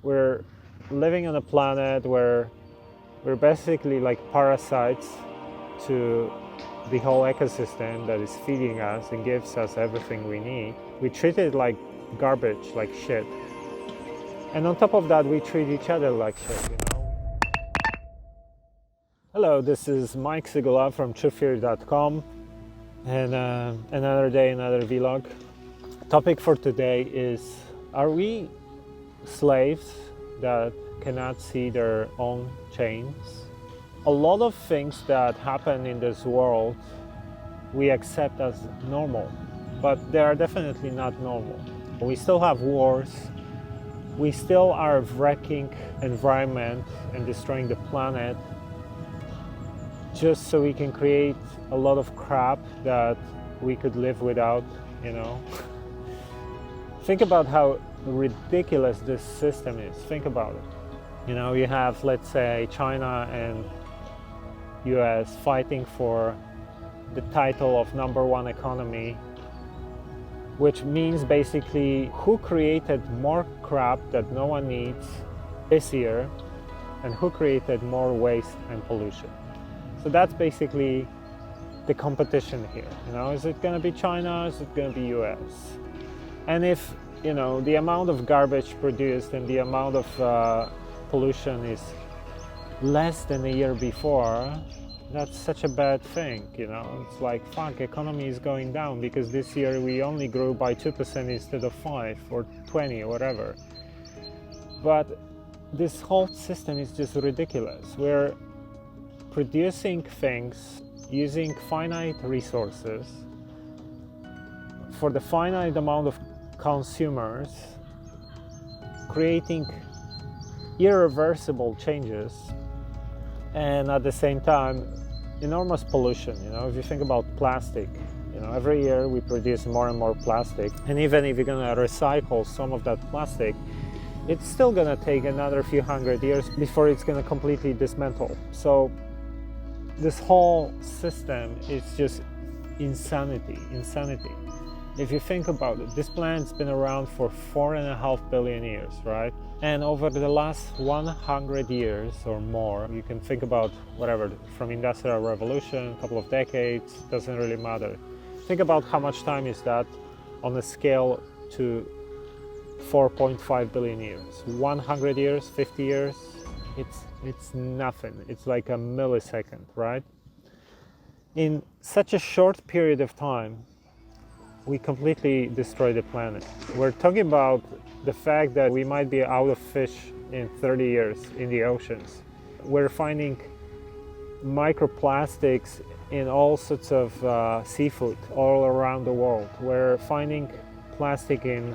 we're living on a planet where we're basically like parasites to the whole ecosystem that is feeding us and gives us everything we need. We treat it like garbage, like shit. And on top of that, we treat each other like shit. Hello, this is Mike Sigula from truththeory.com, and another day, another vlog. Topic for today is, are we slaves that cannot see their own chains? A lot of things that happen in this world we accept as normal, but they are definitely not normal. We still have wars, we still are wrecking environment and destroying the planet just so we can create a lot of crap that we could live without, Think about how ridiculous this system is. Think about it. You have, let's say, China and US fighting for the title of #1 economy, which means basically who created more crap that no one needs this year and who created more waste and pollution. So that's basically the competition here. Is it going to be China? Is it going to be US? And if the amount of garbage produced and the amount of pollution is less than a year before, that's such a bad thing. It's like, fuck, economy is going down because this year we only grew by 2% instead of 5 or 20 or whatever. But this whole system is just ridiculous. We're producing things using finite resources for the finite amount of consumers, creating irreversible changes, and at the same time enormous pollution. If you think about plastic, every year we produce more and more plastic, and even if you're going to recycle some of that plastic, it's still going to take another few hundred years before it's going to completely dismantle. So this whole system is just insanity. If you think about it, this planet's been around for 4.5 billion years, right? And over the last 100 years or more, you can think about whatever, from Industrial Revolution, a couple of decades, doesn't really matter. Think about how much time is that on a scale to 4.5 billion years. 100 years, 50 years, it's nothing. It's like a millisecond, right? In such a short period of time, we completely destroy the planet. We're talking about the fact that we might be out of fish in 30 years in the oceans. We're finding microplastics in all sorts of seafood all around the world. We're finding plastic in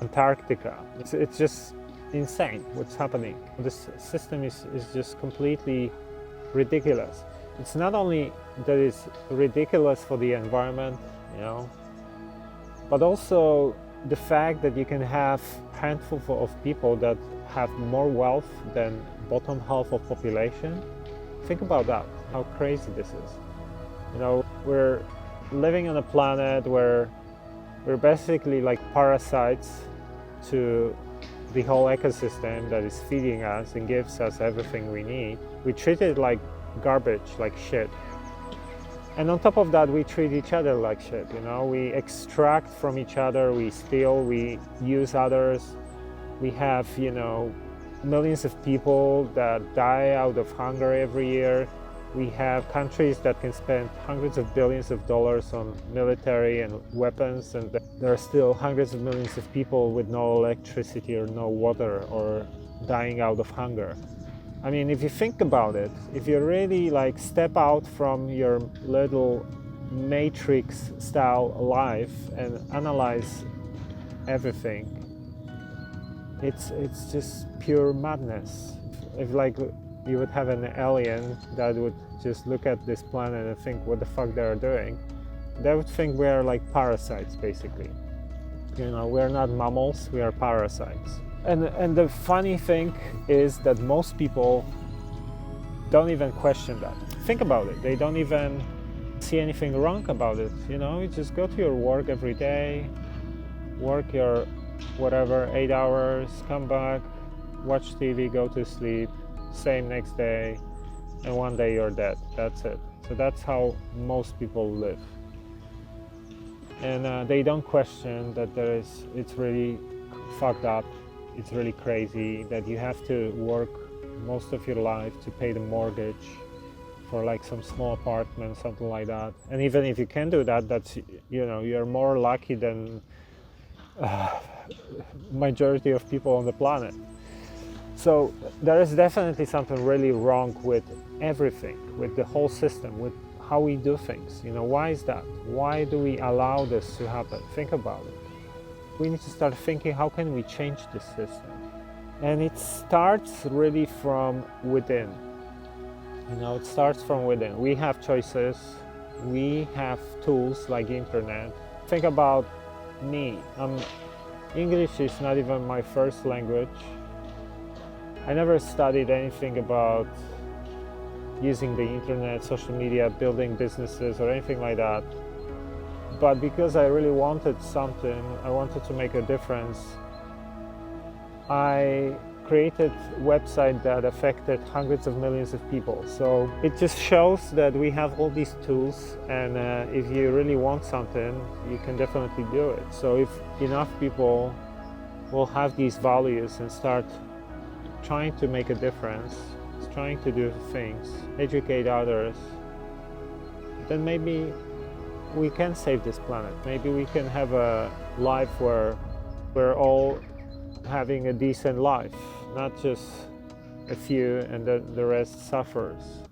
Antarctica. It's just insane what's happening. This system is just completely ridiculous. It's not only that it's ridiculous for the environment, but also the fact that you can have a handful of people that have more wealth than bottom half of population. Think about that, how crazy this is. We're living on a planet where we're basically like parasites to the whole ecosystem that is feeding us and gives us everything we need. We treat it like garbage, like shit. And on top of that, we treat each other like shit. We extract from each other, we steal, we use others. We have, millions of people that die out of hunger every year. We have countries that can spend hundreds of billions of dollars on military and weapons, and there are still hundreds of millions of people with no electricity or no water or dying out of hunger. I mean, if you think about it, if you really step out from your little matrix style life and analyze everything, it's just pure madness. If you would have an alien that would just look at this planet and think what the fuck they are doing, they would think we are like parasites, basically. We're not mammals, we are parasites. And the funny thing is that most people don't even question that. Think about it. They don't even see anything wrong about it. You just go to your work every day, work your whatever, 8 hours, come back, watch TV, go to sleep, same next day, and one day you're dead. That's it. So that's how most people live. And they don't question that it's really fucked up, it's really crazy, that you have to work most of your life to pay the mortgage for like some small apartment, something like that. And even if you can do that, that's, you're more lucky than majority of people on the planet. So there is definitely something really wrong with everything, with the whole system, with how we do things. Why is that? Why do we allow this to happen? Think about it. We need to start thinking, how can we change this system? And it starts really from within. It starts from within. We have choices. We have tools like internet. Think about me. English is not even my first language. I never studied anything about using the internet, social media, building businesses or anything like that. But because I really wanted something, I wanted to make a difference, I created a website that affected hundreds of millions of people. So it just shows that we have all these tools, and if you really want something, you can definitely do it. So if enough people will have these values and start trying to make a difference, trying to do things, educate others, then maybe we can save this planet. Maybe we can have a life where we're all having a decent life, not just a few and the rest suffers.